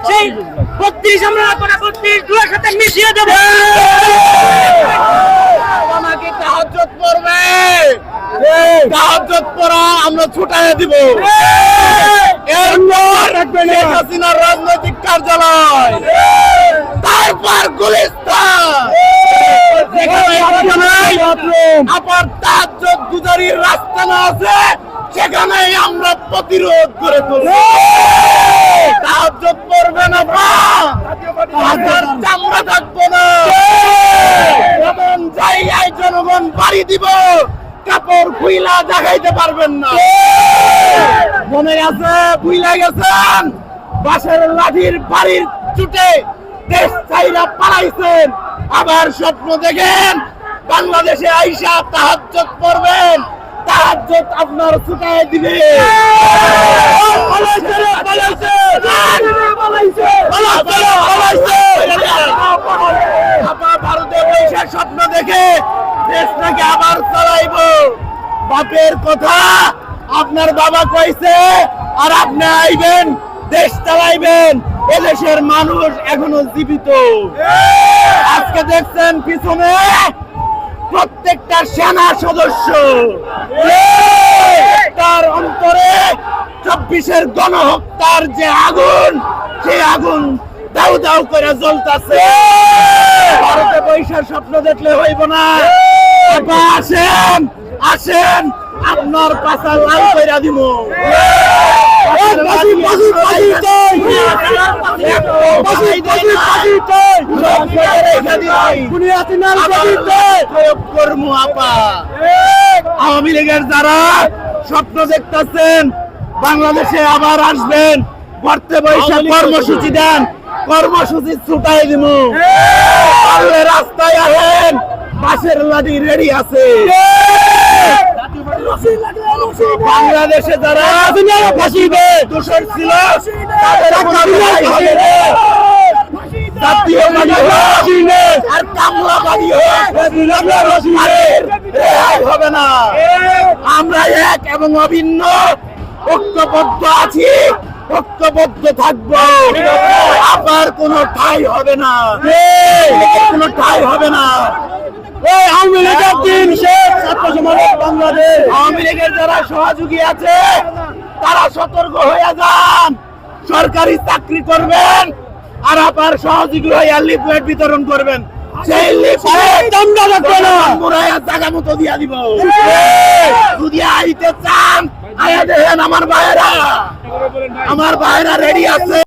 সেই 32 আমরা রাখবো না, 32 দুয়ের সাথে মিশিয়ে দেবো। আমাকে তাহাজ্জুদ পড়বে, তাহাজ্জুদ পড়া আমরা ছুটাইয়া দিব। এরপর শেখ হাসিনার রাজনৈতিক কার্যালয়, তারপর গুলিস্তান, যেখানে আবার তাহাজ্জুদ গুজারির রাস্তা না আছে, সেখানেই আমরা প্রতিরোধ করে তুলব। তাহাজ্জুদ পড়বে না, তাহাজ্জুদ চামড়া থাকবো না। এমন জায়গায় জনগণ বাড়ি দিব, কাপড় খুইলা দেখাইতে পারবেন না। মনে আছে, ভুইলা গেছেন, বাঁশের লাঠির বাড়ির চুটে দেশ ছাইরা পালাইছেন। আবার স্বপ্ন দেখেন বাংলাদেশে আইসা তাহাজ্জুদ পড়বেন, তাহাজ্জুদ আপনার ছুটায় দিবে। ভারতে পয়সা স্বপ্ন দেখে দেশটাকে আবার চালাইব। বাপের কথা আপনার বাবা কইছে, আর আপনি আইবেন, দেশ চালাইবেন। এদেশের মানুষ এখনো জীবিত। আজকে দেখছেন পিছনে প্রত্যেকটা সেনা সদস্য, তার অন্তরে 24-এর গণহত্যার যে আগুন, সেই আগুন দাউ দাউ করে জ্বলতাছে। ভারতে পয়সার স্বপ্ন দেখলে হইব না। আপা আসেন, আসেন, আপনার পাশা লাল কইরা দিব। আওয়ামী লীগের যারা স্বপ্ন দেখতেছেন বাংলাদেশে আবার আসবেন, ঘরতে বৈশাখ কর্মসূচি দেন, কর্মসূচি ছুটাই দিব। রাস্তায় আসেন, বাসের লাঠি রেডি আছে। বাংলাদেশে যারা দোষর ছিল তাদের আর কামলাবাদী হবে না। আমরা এক এবং অভিন্ন ঐক্যবদ্ধ আছি, ঐক্যবদ্ধ থাকবো। আবার কোনো ঠাই হবে না, কোনো ঠাই হবে না। আওয়ামী লীগের দিন শেষ, ছাত্র সমাজ বাংলাদেশ। আওয়ামী লীগের যারা সহযোগী আছে তারা সতর্ক হয়ে যান। সরকারি চাকরি করবেন আর আবার সহযোগী হয়ে লিফলেট বিতরণ করবেন। সেই লিফলেট জায়গা মতো দিয়া দিব। যদি আইতে চান আয়া দেখেন, আমার ভাইয়েরা রেডি আছে।